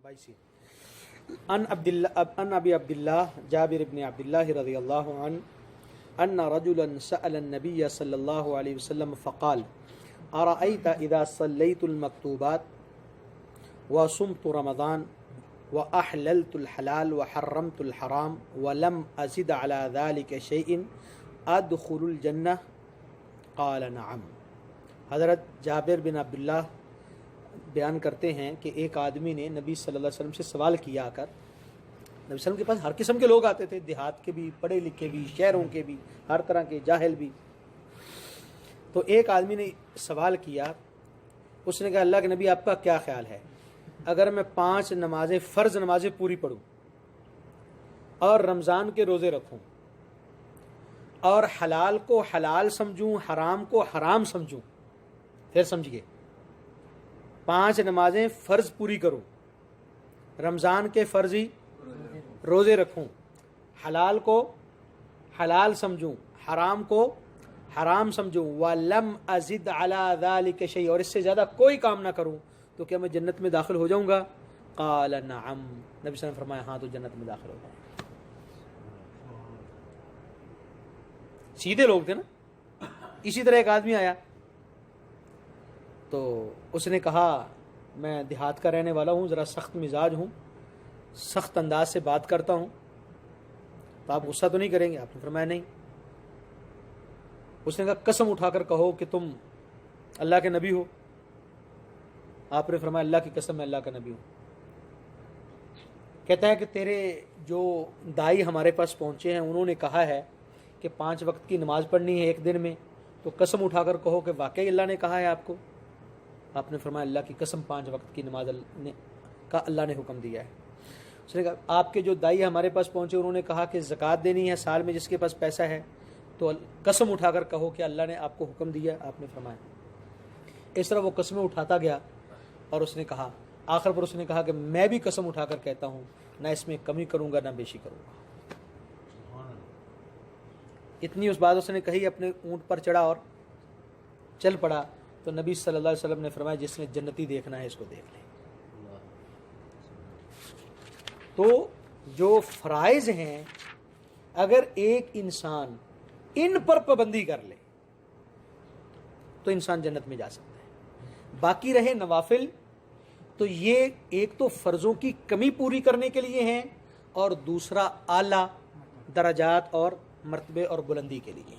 عن ابی عبداللہ جابر بن عبداللہ رضی اللہ عنہ ان رجلا سأل النبی صلی اللہ علیہ وسلم فقال ارأیت اذا صلیت المکتوبات وصمت رمضان واحللت الحلال وحرمت الحرام ولم ازد على ذلك شيء ادخل الجنہ قال نعم۔ حضرت جابر بن عبداللہ بیان کرتے ہیں کہ ایک آدمی نے نبی صلی اللہ علیہ وسلم سے سوال کیا آ کر۔ نبی صلی اللہ علیہ وسلم کے پاس ہر قسم کے لوگ آتے تھے، دیہات کے بھی، پڑھے لکھے بھی، شہروں کے بھی، ہر طرح کے، جاہل بھی۔ تو ایک آدمی نے سوال کیا، اس نے کہا اللہ کے نبی آپ کا کیا خیال ہے اگر میں 5 نمازیں فرض نمازیں پوری پڑھوں اور رمضان کے روزے رکھوں اور حلال کو حلال سمجھوں، حرام کو حرام سمجھوں؟ پھر سمجھئے، 5 نمازیں فرض پوری کروں، رمضان کے فرضی روزے رکھوں، حلال کو حلال سمجھوں، حرام کو حرام سمجھوں، وَلَمْ أَزِدْ عَلَى ذَلِكَ شَيْءٍ، اور اس سے زیادہ کوئی کام نہ کروں، تو کیا میں جنت میں داخل ہو جاؤں گا؟ قال نعم، نبی صلی اللہ علیہ وسلم نے فرمایا ہاں تو جنت میں داخل ہو جاؤں گا۔ سیدھے لوگ تھے نا۔ اسی طرح ایک آدمی آیا تو اس نے کہا میں دیہات کا رہنے والا ہوں، ذرا سخت مزاج ہوں، سخت انداز سے بات کرتا ہوں، تو آپ غصہ تو نہیں کریں گے؟ آپ نے فرمایا نہیں۔ اس نے کہا قسم اٹھا کر کہو کہ تم اللہ کے نبی ہو؟ آپ نے فرمایا اللہ کی قسم میں اللہ کا نبی ہوں۔ کہتا ہے کہ تیرے جو دائی ہمارے پاس پہنچے ہیں انہوں نے کہا ہے کہ 5 وقت کی نماز پڑھنی ہے ایک دن میں، تو قسم اٹھا کر کہو کہ واقعی اللہ نے کہا ہے آپ کو؟ آپ نے فرمایا اللہ کی قسم 5 وقت کی نماز کا اللہ نے حکم دیا ہے۔ اس نے کہا آپ کے جو دائی ہمارے پاس پہنچے انہوں نے کہا کہ زکوٰۃ دینی ہے سال میں جس کے پاس پیسہ ہے، تو قسم اٹھا کر کہو کہ اللہ نے آپ کو حکم دیا۔ آپ نے فرمایا۔ اس طرح وہ قسمیں اٹھاتا گیا اور اس نے کہا، آخر پر اس نے کہا کہ میں بھی قسم اٹھا کر کہتا ہوں نہ اس میں کمی کروں گا نہ بیشی کروں گا۔ اتنی اس بات اس نے کہی، اپنے اونٹ پر چڑھا اور چل پڑا۔ تو نبی صلی اللہ علیہ وسلم نے فرمایا جس نے جنتی دیکھنا ہے اس کو دیکھ لے۔ تو جو فرائض ہیں اگر ایک انسان ان پر پابندی کر لے تو انسان جنت میں جا سکتا ہے۔ باقی رہے نوافل، تو یہ ایک تو فرضوں کی کمی پوری کرنے کے لیے ہیں اور دوسرا اعلیٰ درجات اور مرتبے اور بلندی کے لیے،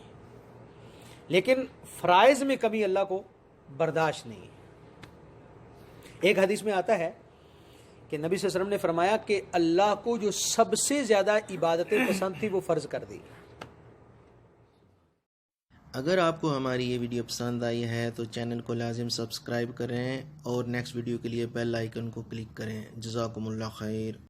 لیکن فرائض میں کمی اللہ کو برداشت نہیں ہے۔ ایک حدیث میں آتا ہے کہ نبی صلی اللہ علیہ وسلم نے فرمایا کہ اللہ کو جو سب سے زیادہ عبادتیں پسند تھی وہ فرض کر دی۔ اگر آپ کو ہماری یہ ویڈیو پسند آئی ہے تو چینل کو لازم سبسکرائب کریں اور نیکسٹ ویڈیو کے لیے بیل آئیکن کو کلک کریں۔ جزاکم اللہ خیر۔